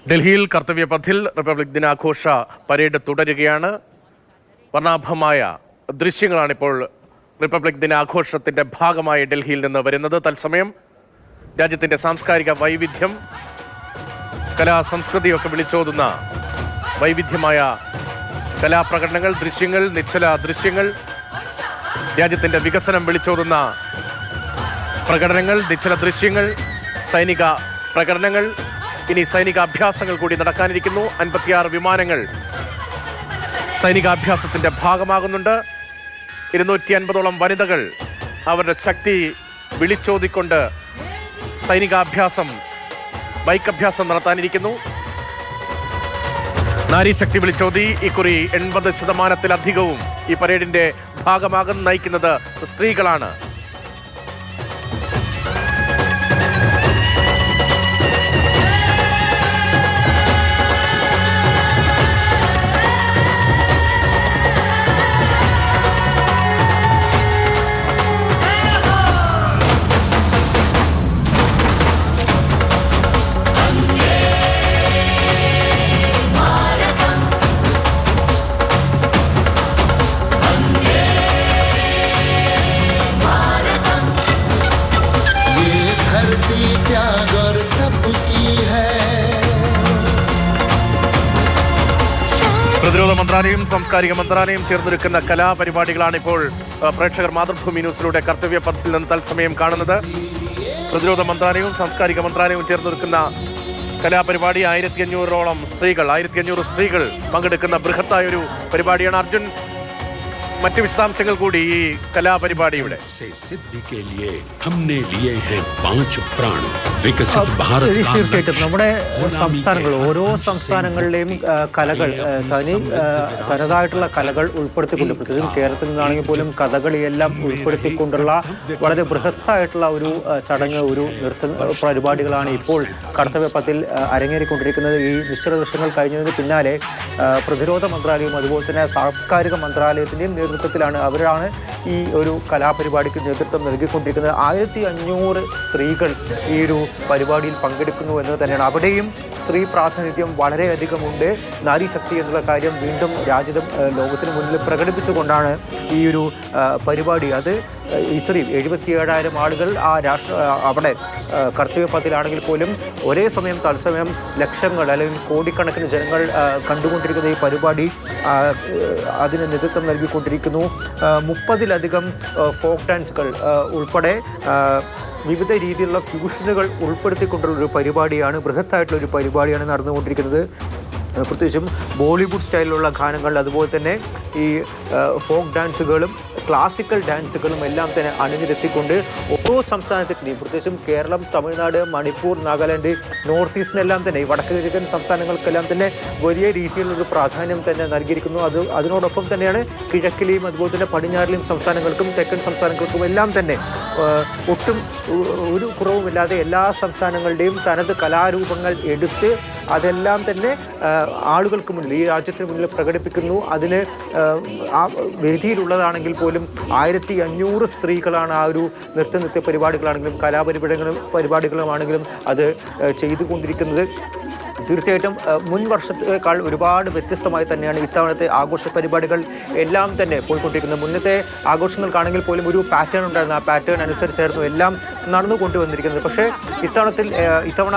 ഡൽഹിയിൽ കർത്തവ്യപഥിൽ റിപ്പബ്ലിക് ദിനാഘോഷ പരേഡ് തുടരുകയാണ്. വർണ്ണാഭമായ ദൃശ്യങ്ങളാണിപ്പോൾ റിപ്പബ്ലിക് ദിനാഘോഷത്തിന്റെ ഭാഗമായി ഡൽഹിയിൽ നിന്ന് വരുന്നത്. തത്സമയം രാജ്യത്തിന്റെ സാംസ്കാരിക വൈവിധ്യം, കലാസംസ്കൃതിയൊക്കെ വിളിച്ചോതുന്ന വൈവിധ്യമായ കലാപ്രകടനങ്ങൾ, ദൃശ്യങ്ങൾ, നിശ്ചല ദൃശ്യങ്ങൾ, രാജ്യത്തിന്റെ വികസനം വിളിച്ചോതുന്ന പ്രകടനങ്ങൾ, നിശ്ചല ദൃശ്യങ്ങൾ, സൈനിക പ്രകടനങ്ങൾ. ഇനി സൈനികാഭ്യാസങ്ങൾ കൂടി നടക്കാനിരിക്കുന്നു. 56 വിമാനങ്ങൾ സൈനികാഭ്യാസത്തിന്റെ ഭാഗമാകുന്നുണ്ട്. 250ഓളം വനിതകൾ അവരുടെ ശക്തി വിളിച്ചോതിക്കൊണ്ട് സൈനികാഭ്യാസം, ബൈക്ക് അഭ്യാസം നടത്താനിരിക്കുന്നു. നാരീശക്തി വിളിച്ചോതി ഇക്കുറി 80%-ലധികവും ഈ പരേഡിന്റെ ഭാഗമാകുന്ന നയിക്കുന്നത് സ്ത്രീകളാണ്. പ്രതിരോധ മന്ത്രാലയം, സാംസ്കാരിക മന്ത്രാലയം ചേർന്നൊരുക്കുന്ന കലാപരിപാടികളാണ് ഇപ്പോൾ പ്രേക്ഷകർ മാതൃഭൂമി ന്യൂസിലൂടെ കർത്തവ്യപഥിൽ നിന്ന് തത്സമയം കാണുന്നത്. പ്രതിരോധ മന്ത്രാലയവും സാംസ്കാരിക മന്ത്രാലയവും ചേർന്നൊരുക്കുന്ന കലാപരിപാടി. 1500 സ്ത്രീകൾ പങ്കെടുക്കുന്ന ബൃഹത്തായൊരു പരിപാടിയാണ്. അർജുൻ, മറ്റ് വിശദാംശങ്ങൾ കൂടി ഈ കലാപരിപാടിയുടെ. തീർച്ചയായിട്ടും നമ്മുടെ സംസ്ഥാനങ്ങൾ, ഓരോ സംസ്ഥാനങ്ങളിലെയും കലകൾ, തനതായിട്ടുള്ള കലകൾ ഉൾപ്പെടുത്തിക്കൊണ്ട്, പ്രത്യേകിച്ചും കേരളത്തിൽ നിന്നാണെങ്കിൽ പോലും കഥകളിയെല്ലാം ഉൾപ്പെടുത്തിക്കൊണ്ടുള്ള വളരെ ബൃഹത്തായിട്ടുള്ള ഒരു ചടങ്ങ്, ഒരു നൃത്ത പരിപാടികളാണ് ഇപ്പോൾ കർത്തവ്യപഥിൽ അരങ്ങേറിക്കൊണ്ടിരിക്കുന്നത്. ഈ നിശ്ചല ദൃശ്യങ്ങൾ കഴിഞ്ഞതിന് പിന്നാലെ പ്രതിരോധ മന്ത്രാലയവും അതുപോലെ തന്നെ സാംസ്കാരിക മന്ത്രാലയത്തിൻ്റെയും നേതൃത്വത്തിലാണ്, അവരാണ് ഈ ഒരു കലാപരിപാടിക്ക് നേതൃത്വം നൽകിക്കൊണ്ടിരിക്കുന്നത്. 1500 സ്ത്രീകൾ ഈ ഒരു പരിപാടിയിൽ പങ്കെടുക്കുന്നു എന്നത് തന്നെയാണ്. അവിടെയും സ്ത്രീ പ്രാതിനിധ്യം വളരെയധികമുണ്ട്. നാരീശക്തി എന്നുള്ള കാര്യം വീണ്ടും രാജ്യത്തും ലോകത്തിന് മുന്നിൽ പ്രകടിപ്പിച്ചുകൊണ്ടാണ് ഈ ഒരു പരിപാടി. അത് ഇത്രയും 77,000 ആളുകൾ അവിടെ കർത്തവ്യപഥിലാണെങ്കിൽ പോലും ഒരേ സമയം തത്സമയം ലക്ഷങ്ങൾ അല്ലെങ്കിൽ കോടിക്കണക്കിന് ജനങ്ങൾ കണ്ടുകൊണ്ടിരിക്കുന്ന ഈ പരിപാടി അതിന് നേതൃത്വം നൽകിക്കൊണ്ടിരിക്കുന്നു. 30-ലധികം ഫോക്ക് ഡാൻസുകൾ ഉൾപ്പെടെ വിവിധ രീതിയിലുള്ള ഫ്യൂഷനുകൾ ഉൾപ്പെടുത്തിക്കൊണ്ടുള്ളൊരു പരിപാടിയാണ്, ബൃഹത്തായിട്ടുള്ളൊരു പരിപാടിയാണ് നടന്നുകൊണ്ടിരിക്കുന്നത്. പ്രത്യേകിച്ചും ബോളിവുഡ് സ്റ്റൈലിലുള്ള ഗാനങ്ങൾ, അതുപോലെ തന്നെ ഈ ഫോക്ക് ഡാൻസുകളും ക്ലാസിക്കൽ ഡാൻസുകളും എല്ലാം തന്നെ അണിനിരത്തിക്കൊണ്ട് ഓരോ സംസ്ഥാനത്തിൻ്റെയും, പ്രത്യേകിച്ചും കേരളം, തമിഴ്നാട്, മണിപ്പൂർ, നാഗാലാൻഡ്, നോർത്ത് ഈസ്റ്റിനെല്ലാം തന്നെ, ഈ വടക്ക് കിഴക്കൻ സംസ്ഥാനങ്ങൾക്കെല്ലാം തന്നെ വലിയ രീതിയിലുള്ളൊരു പ്രാധാന്യം തന്നെ നൽകിയിരിക്കുന്നു. അതിനോടൊപ്പം തന്നെയാണ് കിഴക്കിലെയും അതുപോലെ തന്നെ പടിഞ്ഞാറിലെയും സംസ്ഥാനങ്ങൾക്കും തെക്കൻ സംസ്ഥാനങ്ങൾക്കും എല്ലാം തന്നെ ഒട്ടും ഒരു കുറവുമില്ലാതെ എല്ലാ സംസ്ഥാനങ്ങളുടെയും തനത് കലാരൂപങ്ങൾ എടുത്ത് അതെല്ലാം തന്നെ ആളുകൾക്ക് മുന്നിൽ, ഈ രാജ്യത്തിന് മുന്നിൽ പ്രകടിപ്പിക്കുന്നു. അതിന് ആ വേദിയിലുള്ളതാണെങ്കിൽ പോലും 1500 സ്ത്രീകളാണ് ആ ഒരു നൃത്ത പരിപാടികളാണെങ്കിലും പരിപാടികളുമാണെങ്കിലും അത് ചെയ്തുകൊണ്ടിരിക്കുന്നത്. തീർച്ചയായിട്ടും മുൻ വർഷത്തേക്കാൾ ഒരുപാട് വ്യത്യസ്തമായി തന്നെയാണ് ഇത്തവണത്തെ ആഘോഷ പരിപാടികൾ എല്ലാം തന്നെ പോയിക്കൊണ്ടിരിക്കുന്നത്. മുന്നത്തെ ആഘോഷങ്ങൾക്കാണെങ്കിൽ പോലും ഒരു പാറ്റേൺ ഉണ്ടായിരുന്നു. ആ പാറ്റേൺ അനുസരിച്ചായിരുന്നു എല്ലാം നടന്നു കൊണ്ടുവന്നിരിക്കുന്നത്. പക്ഷേ ഇത്തവണ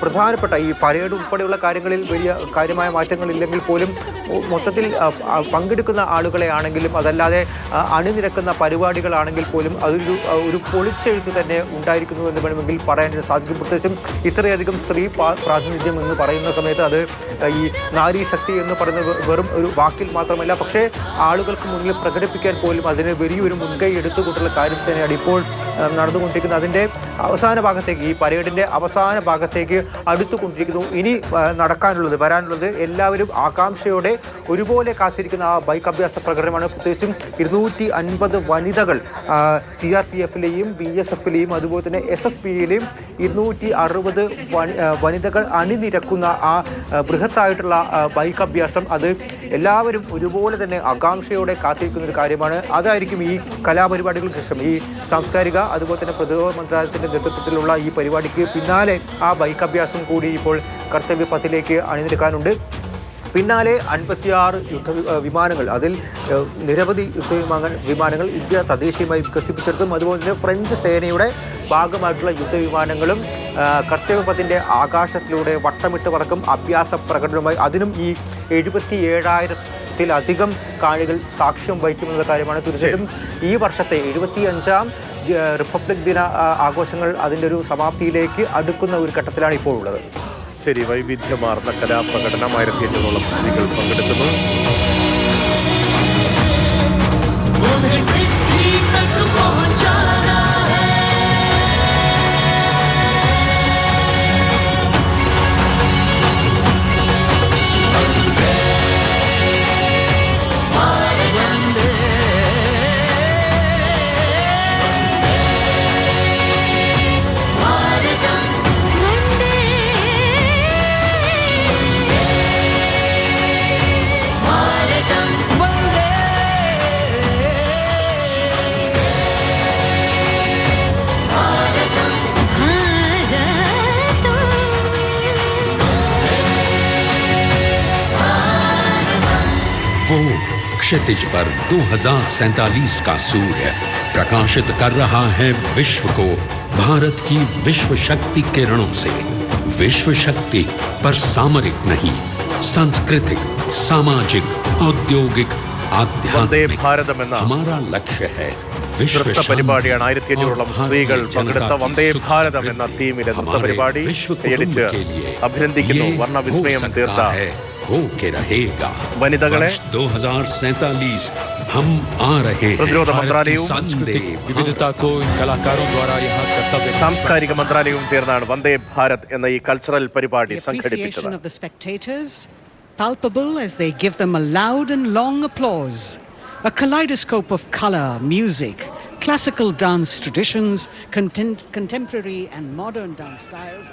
പ്രധാനപ്പെട്ട ഈ പരേഡ് ഉൾപ്പെടെയുള്ള കാര്യങ്ങളിൽ വലിയ കാര്യമായ മാറ്റങ്ങളില്ലെങ്കിൽ പോലും മൊത്തത്തിൽ പങ്കെടുക്കുന്ന ആളുകളെ ആണെങ്കിലും അതല്ലാതെ അണിനിരക്കുന്ന പരിപാടികളാണെങ്കിൽ പോലും ഒരു പൊളിച്ചെഴുത്ത് തന്നെ ഉണ്ടായിരിക്കുന്നു എന്ന് വേണമെങ്കിൽ പറയാൻ സാധിക്കും. പ്രത്യേകിച്ചും ഇത്രയധികം സ്ത്രീ പ്രാതിനിധ്യം എന്ന് പറയുന്ന സമയത്ത് അത് ഈ നാരീശക്തി എന്ന് പറയുന്നത് വെറും ഒരു വാക്കിൽ മാത്രമല്ല, പക്ഷേ ആളുകൾക്ക് മുന്നിൽ പ്രകടിപ്പിക്കാൻ പോലും അതിന് വലിയൊരു മുൻകൈ എടുത്തുകൊണ്ടുള്ള കാര്യം തന്നെയാണ് ഇപ്പോൾ നടന്നുകൊണ്ടിരിക്കുന്നത്. അതിൻ്റെ അവസാന ഭാഗത്തേക്ക്, ഈ പരേഡിൻ്റെ അവസാന ഭാഗത്തേക്ക് അടുത്തുകൊണ്ടിരിക്കുന്നു. ഇനി വരാനുള്ളത് എല്ലാവരും ആകാംക്ഷയോടെ ഒരുപോലെ കാത്തിരിക്കുന്ന ആ ബൈക്ക് അഭ്യാസ പ്രകടനമാണ്. പ്രത്യേകിച്ചും 250 വനിതകൾ CRPF-ലെയും BSF-ലെയും അതുപോലെ തന്നെ SSB-യിലെയും 260 വനിതകൾ അണിനിരക്കുന്ന ആ ബൃഹത്തായിട്ടുള്ള ബൈക്ക് അഭ്യാസം അത് എല്ലാവരും ഒരുപോലെ തന്നെ ആകാംക്ഷയോടെ കാത്തിരിക്കുന്ന ഒരു കാര്യമാണ്. അതായിരിക്കും ഈ കലാപരിപാടികൾക്ക് ശേഷം ഈ സാംസ്കാരിക അതുപോലെ തന്നെ പ്രതിരോധ മന്ത്രാലയത്തിൻ്റെ നേതൃത്വത്തിലുള്ള ഈ പരിപാടിക്ക് പിന്നാലെ ആ ബൈക്ക് അഭ്യാസം കൂടി ഇപ്പോൾ കർത്തവ്യപഥിലേക്ക് അണിനിരക്കാനുണ്ട്. പിന്നാലെ 56 വിമാനങ്ങൾ, അതിൽ നിരവധി വിമാനങ്ങൾ ഇന്ത്യ തദ്ദേശീയമായി വികസിപ്പിച്ചെടുത്തും അതുപോലെ തന്നെ ഫ്രഞ്ച് സേനയുടെ ഭാഗമായിട്ടുള്ള യുദ്ധവിമാനങ്ങളും കർത്തവ്യപഥിൻ്റെ ആകാശത്തിലൂടെ വട്ടമിട്ട് പറക്കും അഭ്യാസ പ്രകടനവുമായി. അതിനും ഈ 77,000-ത്തിലധികം കാണികൾ സാക്ഷ്യം വഹിക്കുമെന്നുള്ള കാര്യമാണ്. തീർച്ചയായിട്ടും ഈ വർഷത്തെ 75ാം റിപ്പബ്ലിക് ദിന ആഘോഷങ്ങൾ അതിൻ്റെ ഒരു സമാപ്തിയിലേക്ക് അടുക്കുന്ന ഒരു ഘട്ടത്തിലാണ് ഇപ്പോൾ ഉള്ളത്. ശരി, വൈവിധ്യമാർന്ന കലാപ്രകടനം 1500ഓളം സ്ത്രീകൾ പങ്കെടുക്കുന്നു. वो क्षितिज पर 2047 का सूर्य प्रकाशित कर रहा है विश्व को भारत की विश्व शक्ति किरणों से. विश्व शक्ति पर सामरिक नहीं, सांस्कृतिक, सामाजिक, औद्योगिक, आध्यात्मिक हमारा लक्ष्य है. നൃത്ത പരിപാടിയാണ് 1500ഓളം സ്ത്രീകൾ പങ്കെടുത്ത വന്ദേ ഭാരതം എന്ന തീമിലെ നൃത്ത പരിപാടി കൈയടിച്ച് അഭിനന്ദിക്കുന്നു വർണ്ണവിസ്മയം തീർത്ത വനിതകളെ. 2047 हम आ रहे हैं. പ്രതിരോധ മന്ത്രാലയവും സാംസ്കാരിക മന്ത്രാലയവും ചേർന്നാണ് വന്ദേ ഭാരത് എന്ന ഈ കൾച്ചറൽ പരിപാടി സംഘടിപ്പിച്ചത്. Palpable as they give them a loud and long applause. A kaleidoscope of color, music, classical dance traditions, contemporary and modern dance styles.